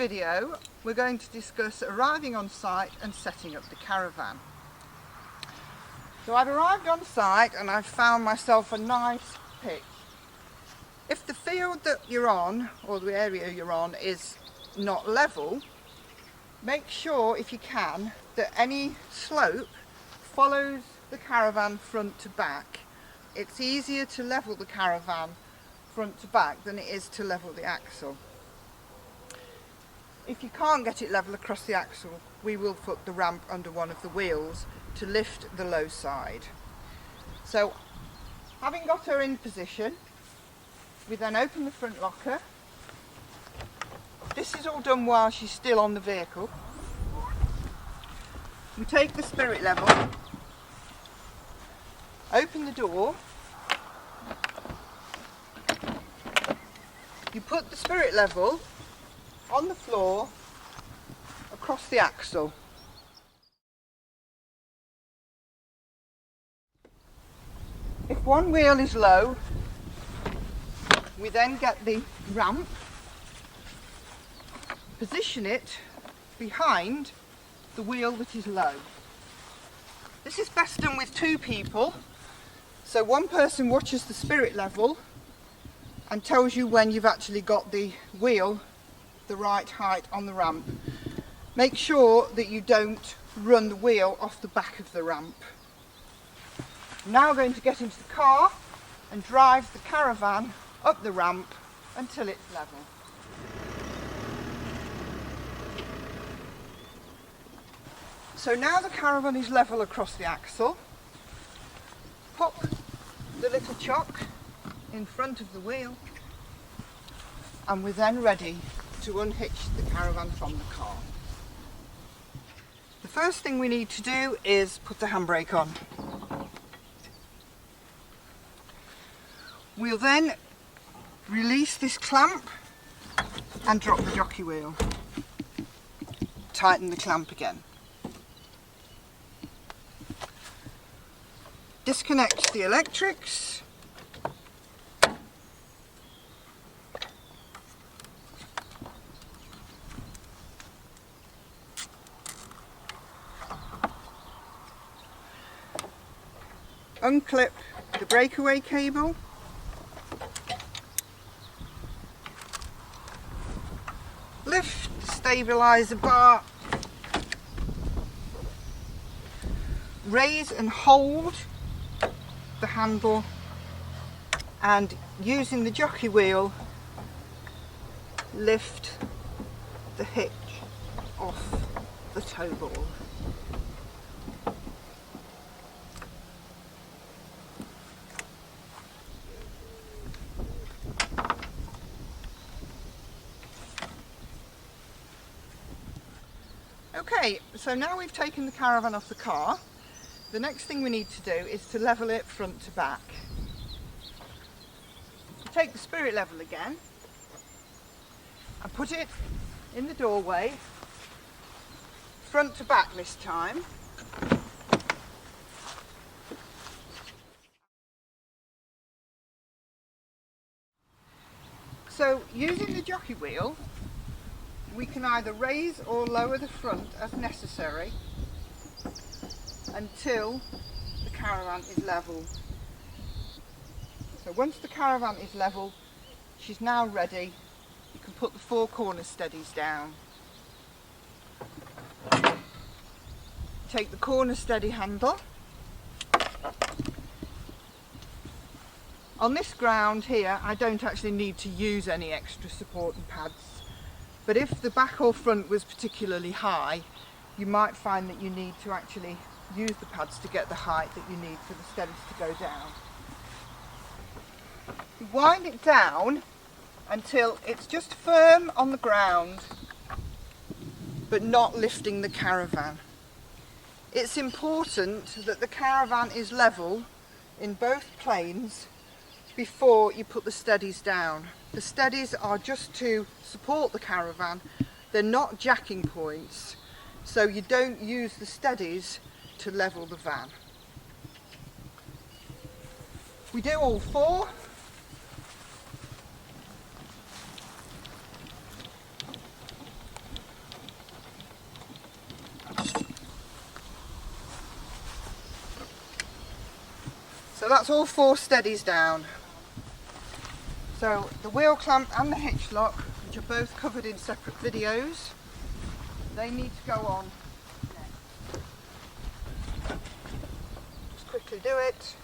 video we're going to discuss arriving on site and setting up the caravan. So I've arrived on site and I've found myself a nice pitch. If the field that you're on, or the area you're on, is not level, make sure, if you can, that any slope follows the caravan front to back. It's easier to level the caravan front to back than it is to level the axle. If you can't get it level across the axle, we will put the ramp under one of the wheels to lift the low side. So, having got her in position, we then open the front locker. This is all done while she's still on the vehicle. We take the spirit level, open the door, you put the spirit level on the floor across the axle. If one wheel is low, we then get the ramp, position it behind the wheel that is low. This is best done with two people, so one person watches the spirit level and tells you when you've actually got the wheel the right height on the ramp. Make sure that you don't run the wheel off the back of the ramp. I'm now going to get into the car and drive the caravan up the ramp until it's level. So now the caravan is level across the axle, pop the little chock in front of the wheel, and we're then ready to unhitch the caravan from the car. The first thing we need to do is put the handbrake on. We'll then release this clamp and drop the jockey wheel. Tighten the clamp again. Disconnect the electrics. Unclip the breakaway cable. Lift the stabiliser bar. Raise and hold the handle, and using the jockey wheel, lift the hitch off the tow ball. Okay, so now we've taken the caravan off the car, the next thing we need to do is to level it front to back. Take the spirit level again and put it in the doorway, front to back this time. So using the jockey wheel, we can either raise or lower the front as necessary until the caravan is level. So once the caravan is level, she's now ready. You can put the four corner steadies down. Take the corner steady handle. On this ground here, I don't actually need to use any extra supporting pads, but if the back or front was particularly high, you might find that you need to actually use the pads to get the height that you need for the steadies to go down. You wind it down until it's just firm on the ground but not lifting the caravan. It's important that the caravan is level in both planes before you put the steadies down. The steadies are just to support the caravan, they're not jacking points, so you don't use the steadies to level the van. We do all four. So that's all 4 steadies down. So the wheel clamp and the hitch lock, which are both covered in separate videos, they need to go on next. Just quickly do it.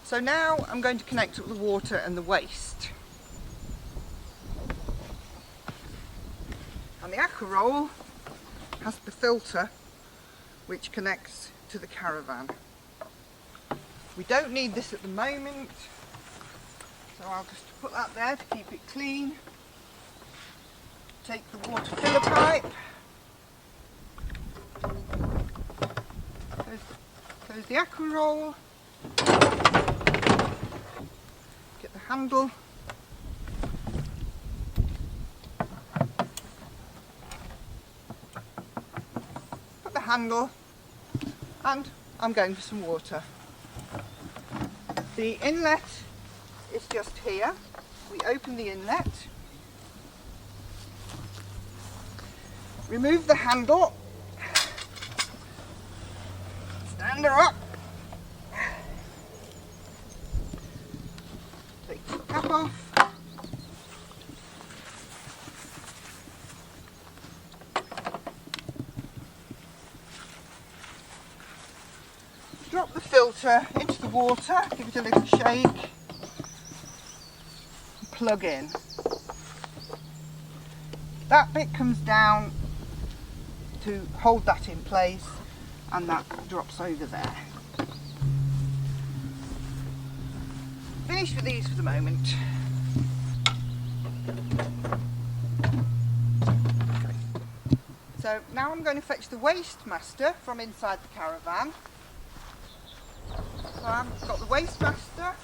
So now I'm going to connect up the water and the waste. And the aqua roll has the filter which connects to the Caravan. We don't need this at the moment, so I'll just put that there to keep it clean. Take the water filler pipe, close the aqua roll, get the handle, put the handle, and I'm going for some water. The inlet is just here. We open the inlet, remove the handle, stand her up, take the cap off, drop the filter into the water, give it a little shake, and plug in. That bit comes down to hold that in place, and that drops over there. Finished with these for the moment. Okay. So now I'm going to fetch the waste master from inside the Caravan. So I've got the waste master.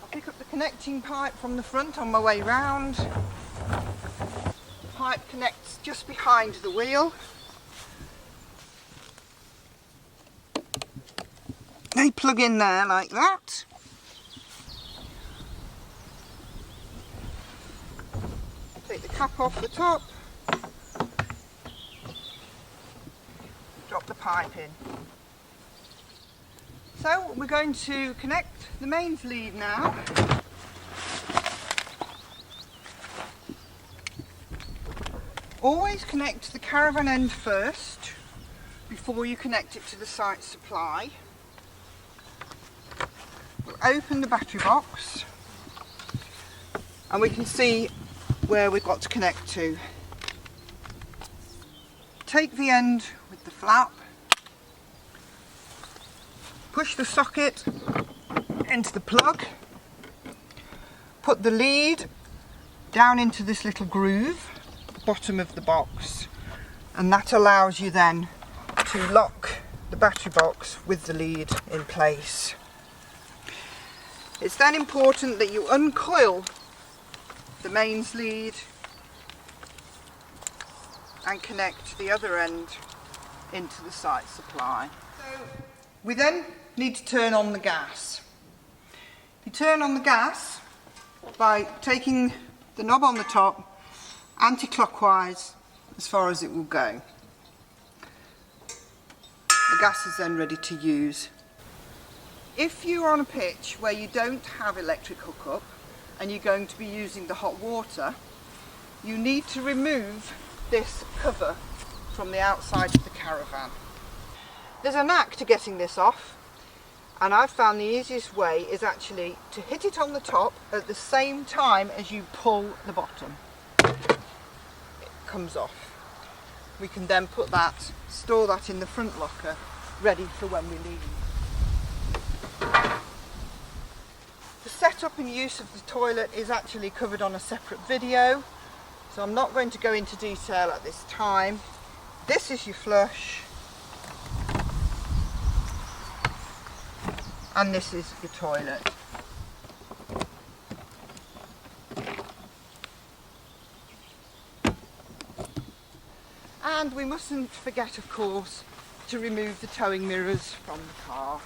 I'll pick up the connecting pipe from the front on my way round. The pipe connects just behind the wheel. They plug in there like that. Take the cap off the top. Drop the pipe in. So we're going to connect the mains lead now. Always connect the Caravan end first before you connect it to the site supply. We'll open the battery box and we can see where we've got to connect to. Take the end with the flap, push the socket into the plug, put the lead down into this little groove at the bottom of the box, and that allows you then to lock the battery box with the lead in place. It's then important that you uncoil the mains lead and connect the other end into the site supply. So we then need to turn on the gas. You turn on the gas by taking the knob on the top anti-clockwise as far as it will go. The gas is then ready to use. If you're on a pitch where you don't have electric hookup and you're going to be using the hot water, you need to remove this cover from the outside of the Caravan. There's a knack to getting this off, and I've found the easiest way is actually to hit it on the top at the same time as you pull the bottom. It comes off. We can then put that, store that in the front locker, ready for when we leave. The setup and use of the toilet is actually covered on a separate video, So I'm not going to go into detail at this time. This is your flush, and this is your toilet. And we mustn't forget, of course, to remove the towing mirrors from the car.